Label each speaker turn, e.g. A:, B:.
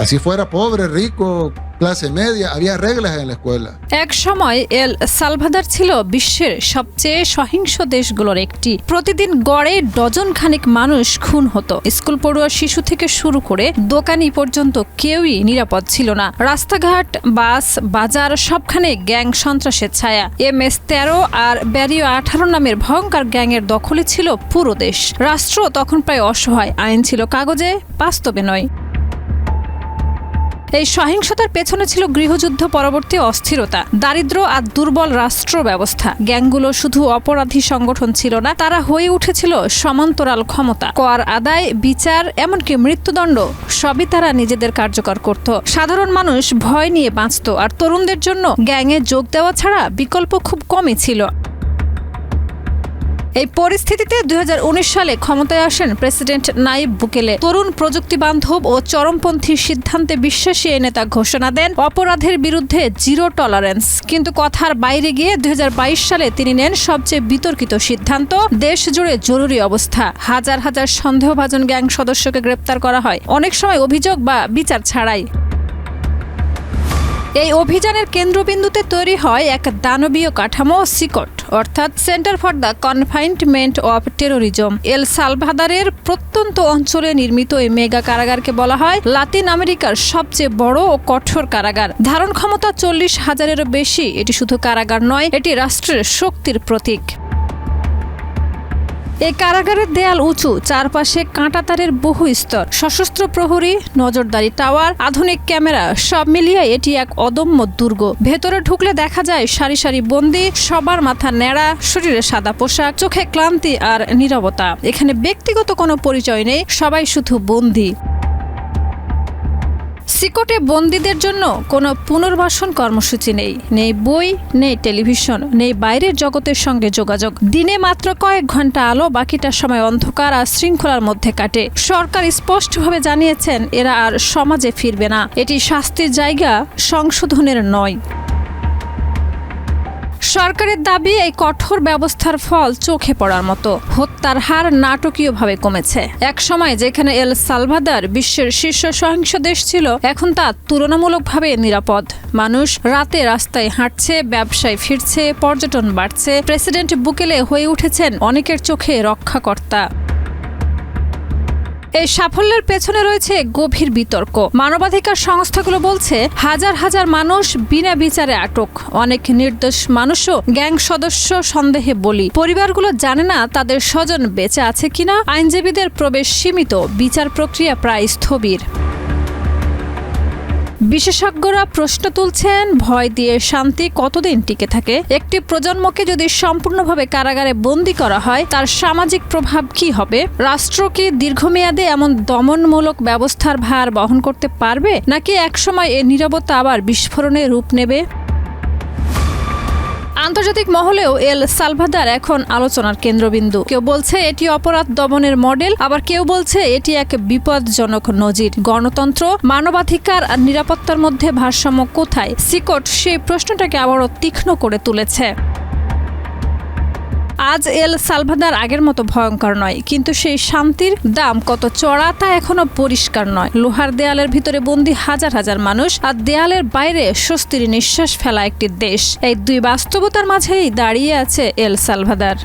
A: Así fuera pobre, rico, clase media, había reglas en la escuela.
B: এক সময় El Salvador ছিল বিশ্বের সবচেয়ে সহিংস দেশগুলোর একটি। প্রতিদিন গড়ে ডজন খানিক মানুষ খুন হতো। স্কুল পড়ুয়া শিশু থেকে শুরু করে দোকানি পর্যন্ত কেউই নিরাপদ ছিল না। রাস্তাঘাট, বাস, বাজার সবখানে গ্যাং সন্ত্রাসের ছায়া। MS-13 আর ব্যারিও 18 নামের ভয়ঙ্কর গ্যাংয়ের দখলে ছিল পুরো দেশ। রাষ্ট্র তখন প্রায় অসহায়। আইন ছিল কাগজে, বাস্তবে নয়। এই সহিংসতার পেছনে ছিল গৃহযুদ্ধ পরবর্তী অস্থিরতা, দারিদ্র্য আর দুর্বল রাষ্ট্র ব্যবস্থা। গ্যাংগুলো শুধু অপরাধী সংগঠন ছিল না, তারা হয়ে উঠেছিল সমান্তরাল ক্ষমতা। কর আদায়, বিচার, এমনকি মৃত্যুদণ্ড সবই তারা নিজেদের কার্যকর করত। সাধারণ মানুষ ভয় নিয়ে বাঁচত, আর তরুণদের জন্য গ্যাংয়ে যোগ দেওয়া ছাড়া বিকল্প খুব কমই ছিল। এই পরিস্থিতিতে 2019 সালে ক্ষমতায় আসেন প্রেসিডেন্ট নাইব বুকেলে। তরুণ, প্রযুক্তি বান্ধব ও চরমপন্থী সিদ্ধান্তে বিশ্বাসী এই নেতা ঘোষণা দেন অপরাধের বিরুদ্ধে জিরো টলারেন্স। কিন্তু কথার বাইরে গিয়ে 2022 সালে তিনি নেন সবচেয়ে বিতর্কিত সিদ্ধান্ত, দেশ জুড়ে জরুরি অবস্থা। হাজার হাজার সন্দেহভাজন গ্যাং সদস্যকে গ্রেপ্তার করা হয়, অনেক সময় অভিযোগ বা বিচার ছাড়াই। এই অভিযানের কেন্দ্রবিন্দুতে তৈরি হয় এক দানবীয় কাঠামো, সিকট, অর্থাৎ centre for the confinement of terrorism. এল সালভাদরের প্রত্যন্ত অঞ্চলে নির্মিত এই মেগা কারাগারকে বলা হয় লাতিন আমেরিকার সবচেয়ে বড় ও কঠোর কারাগার। ধারণ ক্ষমতা 40,000-এরও বেশি। এটি শুধু কারাগার নয়, এটি রাষ্ট্রের শক্তির প্রতীক। এই কারাগারের দেয়াল উঁচু, চারপাশে কাঁটাতারের বহু স্তর, সশস্ত্র প্রহরী, নজরদারি টাওয়ার, আধুনিক ক্যামেরা, সব মিলিয়ে এটি এক অদম্য দুর্গ। ভেতরে ঢুকলে দেখা যায় সারি সারি বন্দী, সবার মাথা ন্যাড়া, শরীরে সাদা পোশাক, চোখে ক্লান্তি আর নীরবতা। এখানে ব্যক্তিগত কোনো পরিচয় নেই, সবাই শুধু বন্দী। সিকটে বন্দীদের জন্য কোনো পুনর্বাসন কর্মসূচি নেই, নেই বই, নেই টেলিভিশন, নেই বাইরের জগতের সঙ্গে যোগাযোগ। দিনে মাত্র কয়েক ঘন্টা আলো, বাকিটা সময় অন্ধকার আর শৃঙ্খলার মধ্যে কাটে। সরকার স্পষ্টভাবে জানিয়েছেন এরা আর সমাজে ফিরবে না। এটি শাস্তির জায়গা, সংশোধনের নয়। সরকারের দাবি এই কঠোর ব্যবস্থার ফল চোখে পড়ার মতো। হত্যার হার নাটকীয়ভাবে কমেছে। এক সময় যেখানে এল সালভাদর বিশ্বের শীর্ষ সহিংস দেশ ছিল, এখন তা তুলনামূলকভাবে নিরাপদ। মানুষ রাতে রাস্তায় হাঁটছে, ব্যবসায় ফিরছে, পর্যটন বাড়ছে। প্রেসিডেন্ট বুকেলে হয়ে উঠেছেন অনেকের চোখে রক্ষাকর্তা। এই সাফল্যের পেছনে রয়েছে গভীর বিতর্ক। মানবাধিকার সংস্থাগুলো বলছে হাজার হাজার মানুষ বিনা বিচারে আটক, অনেক নির্দোষ মানুষও গ্যাং সদস্য সন্দেহে বলি। পরিবারগুলো জানে না তাদের স্বজন বেঁচে আছে কিনা। আইনজীবীদের প্রবেশ সীমিত, বিচার প্রক্রিয়া প্রায় স্থবির। বিশেষজ্ঞরা প্রশ্ন তুলছেন, ভয় দিয়ে শান্তি কতদিন টিকে থাকে? একটি প্রজন্মকে যদি সম্পূর্ণভাবে কারাগারে বন্দী করা হয়, তার সামাজিক প্রভাব কি হবে? রাষ্ট্র কি দীর্ঘমেয়াদে এমন দমনমূলক ব্যবস্থার ভার বহন করতে পারবে, নাকি একসময় এ নীরবতা আবার বিস্ফোরণে রূপ নেবে? আন্তর্জাতিক মহলেও এল সালভাদর এখন আলোচনার কেন্দ্রবিন্দু। কেউ বলছে এটি অপরাধ দমনের মডেল, আবার কেউ বলছে এটি এক বিপজ্জনক নজির। গণতন্ত্র, মানবাধিকার আর নিরাপত্তার মধ্যে ভারসাম্য কোথায়? সিকট সেই প্রশ্নটাকে আবারও তীক্ষ্ণ করে তুলেছে। আজ এল সালভাদর আগের মতো ভয়ঙ্কর নয়, কিন্তু সেই শান্তির দাম কত চড়া তা এখনো পরিষ্কার নয়। লোহার দেয়ালের ভিতরে বন্দী হাজার হাজার মানুষ, আর দেয়ালের বাইরে স্বস্তির নিঃশ্বাস ফেলা একটি দেশ। এই দুই বাস্তবতার মাঝেই দাঁড়িয়ে আছে এল সালভাদর।